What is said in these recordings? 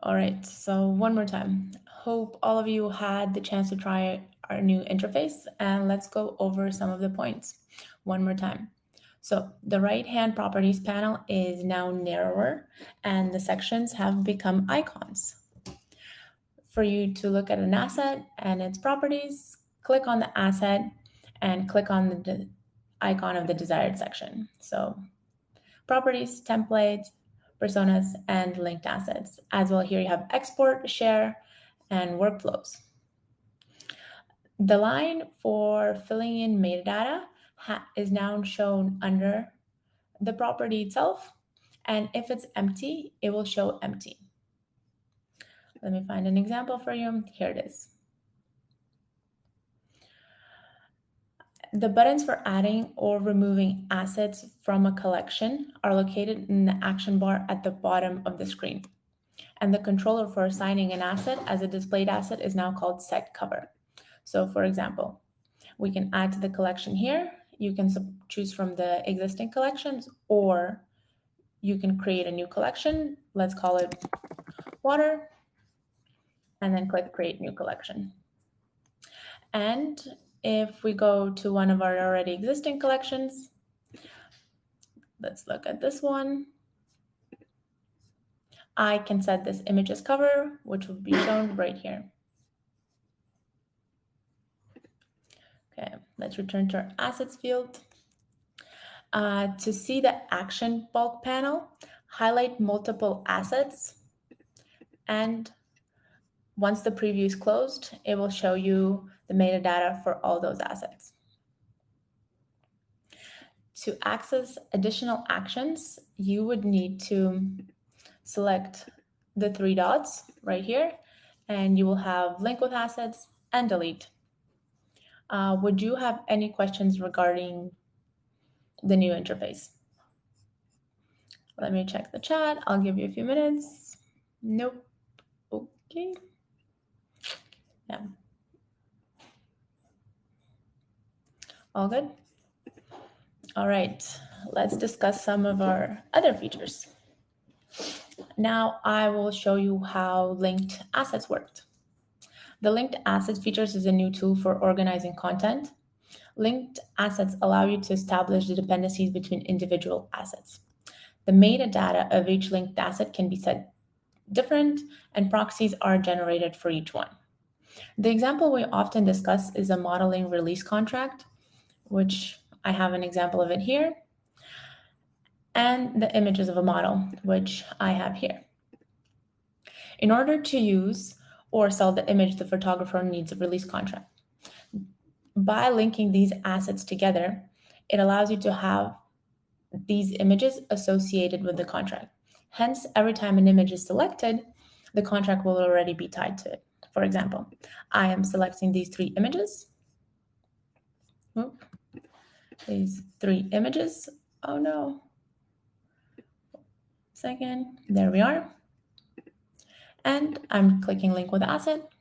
All right, so one more time. Hope all of you had the chance to try our new interface, and let's go over some of the points one more time. So the right-hand properties panel is now narrower, and the sections have become icons. For you to look at an asset and its properties, click on the asset and click on the icon of the desired section. So properties, templates, personas, and linked assets. As well, here you have export, share, and workflows. The line for filling in metadata is now shown under the property itself, and if it's empty, it will show empty. Let me find an example for you. Here it is. The buttons for adding or removing assets from a collection are located in the action bar at the bottom of the screen. And the controller for assigning an asset as a displayed asset is now called set cover. So for example, we can add to the collection here. You can choose from the existing collections, or you can create a new collection. Let's call it water, and then click create new collection. And if we go to one of our already existing collections, let's look at this one. I can set this image as cover, which will be shown right here. Okay, let's return to our assets field. To see the action bulk panel, highlight multiple assets, and once the preview is closed, it will show you the metadata for all those assets. To access additional actions, you would need to select the three dots right here, and you will have link with assets and delete. Would you have any questions regarding the new interface? Let me check the chat. I'll give you a few minutes. Nope. Okay. Yeah. All good? All right. Let's discuss some of our other features. Now I will show you how linked assets worked. The linked assets features is a new tool for organizing content. Linked assets allow you to establish the dependencies between individual assets. The metadata of each linked asset can be set different, and proxies are generated for each one. The example we often discuss is a modeling release contract, which I have an example of it here, and the images of a model, which I have here. In order to use or sell the image, the photographer needs a release contract. By linking these assets together, it allows you to have these images associated with the contract. Hence, every time an image is selected, the contract will already be tied to it. For example, I am selecting these three images. These three images. Oh no. Second, there we are. And I'm clicking link with asset.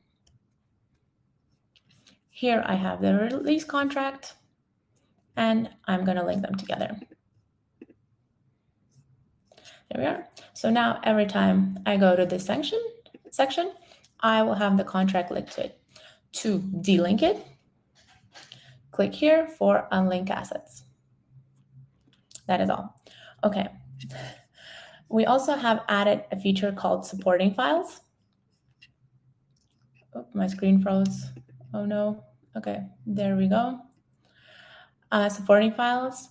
Here I have the release contract, and I'm going to link them together. There we are. So now every time I go to this section, I will have the contract linked to it. To delink it, click here for unlink assets. That is all. Okay. We also have added a feature called supporting files. Oh, my screen froze. Oh no. Okay, there we go. Supporting files,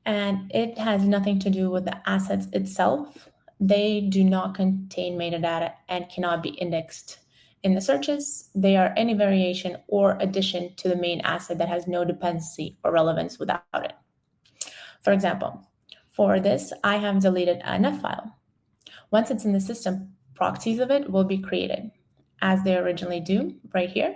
and it has nothing to do with the assets itself. They do not contain metadata and cannot be indexed in the searches. They are any variation or addition to the main asset that has no dependency or relevance without it. For example, for this, I have deleted an F file. Once it's in the system, proxies of it will be created, as they originally do right here.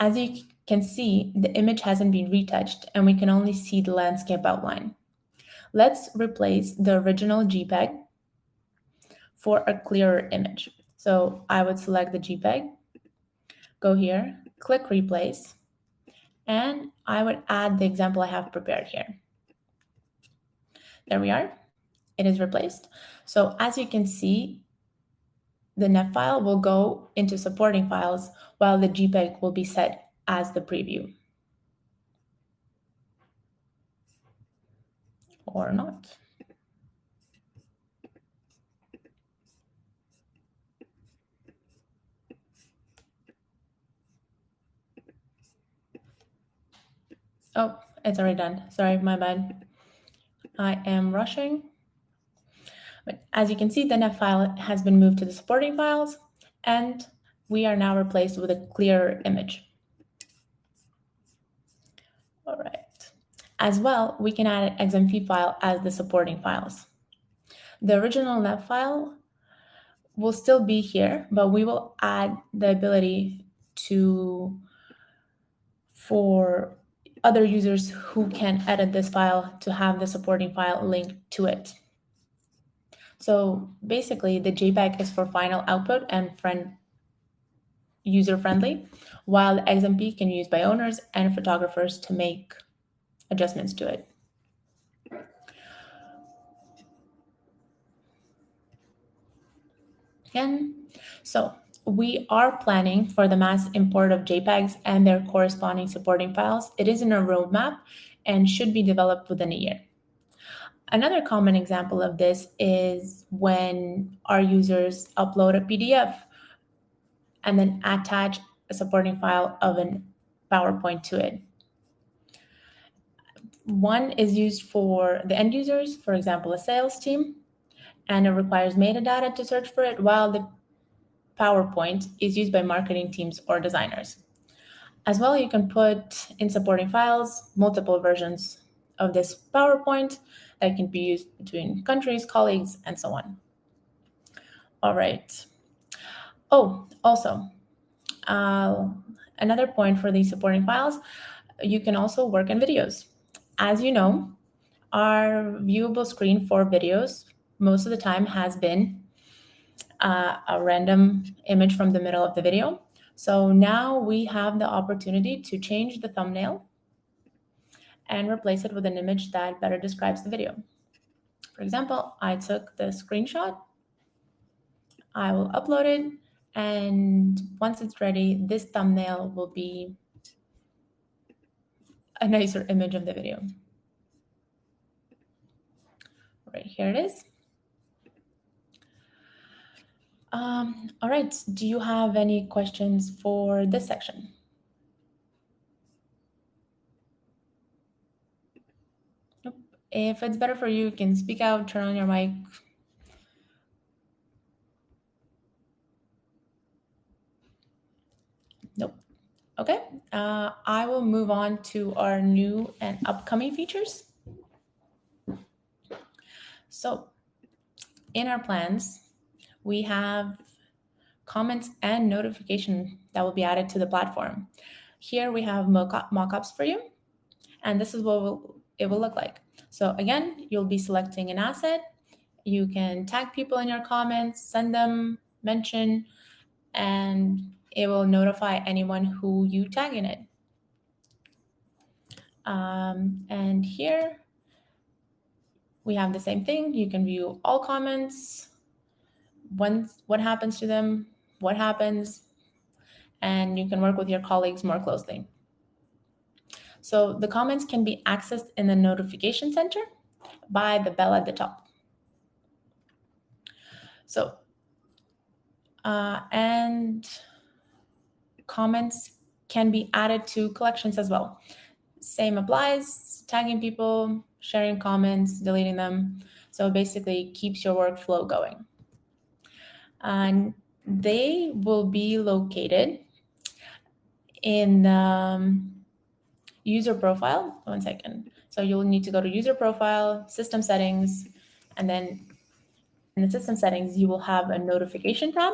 As you can see, the image hasn't been retouched, and we can only see the landscape outline. Let's replace the original JPEG for a clearer image. So I would select the JPEG, go here, click replace, and I would add the example I have prepared here. There we are. It is replaced. So as you can see, the NEF file will go into supporting files while the JPEG will be set as the preview. Or not. Oh, it's already done. Sorry, my bad. I am rushing. But as you can see, the NEF file has been moved to the supporting files, and we are now replaced with a clearer image. All right. As well, we can add an XMP file as the supporting files. The original NEF file will still be here, but we will add the ability for other users who can edit this file to have the supporting file linked to it. So basically, the JPEG is for final output and user-friendly, while the XMP can be used by owners and photographers to make adjustments to it. Again, so we are planning for the mass import of JPEGs and their corresponding supporting files. It is in our roadmap and should be developed within a year. Another common example of this is when our users upload a PDF and then attach a supporting file of a PowerPoint to it. One is used for the end users, for example, a sales team, and it requires metadata to search for it, while the PowerPoint is used by marketing teams or designers. As well, you can put in supporting files multiple versions of this PowerPoint that can be used between countries, colleagues, and so on. All right. Oh, also, another point for these supporting files, you can also work in videos. As you know, our viewable screen for videos most of the time has been a random image from the middle of the video. So now we have the opportunity to change the thumbnail and replace it with an image that better describes the video. For example, I took the screenshot, I will upload it, and once it's ready, this thumbnail will be a nicer image of the video. Right, here it is. All right, do you have any questions for this section? Nope. If it's better for you, you can speak out, turn on your mic. Nope. Okay, I will move on to our new and upcoming features. So in our plans, we have comments and notification that will be added to the platform. Here we have mock-ups for you, and this is what it will look like. So again, you'll be selecting an asset. You can tag people in your comments, send them, mention, and it will notify anyone who you tag in it. And here we have the same thing. You can view all comments, what happens to them, what happens, and you can work with your colleagues more closely. So the comments can be accessed in the notification center by the bell at the top. So, and comments can be added to collections as well. Same applies, tagging people, sharing comments, deleting them. So basically keeps your workflow going. And they will be located in user profile. 1 second. So you'll need to go to user profile, system settings, and then in the system settings, you will have a notification tab.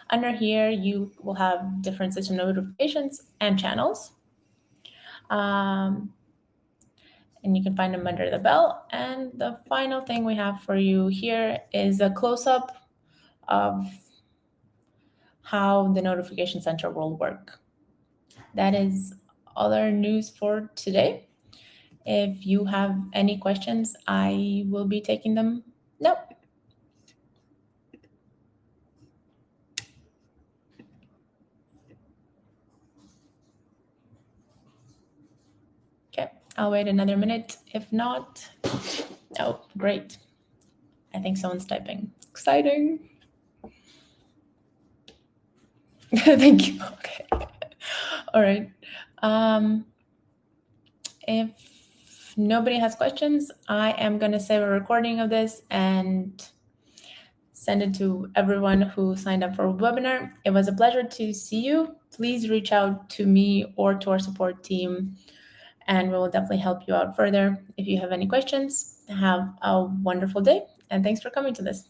Under here, you will have different system notifications and channels. And you can find them under the bell. And the final thing we have for you here is a close-up of how the notification center will work. That is all our news for today. If you have any questions, I will be taking them. Nope. I'll wait another minute. If not, oh, great. I think someone's typing. Exciting. Thank you. Okay. All right. If nobody has questions, I am going to save a recording of this and send it to everyone who signed up for a webinar. It was a pleasure to see you. Please reach out to me or to our support team, and we will definitely help you out further. If you have any questions, have a wonderful day, and thanks for coming to this.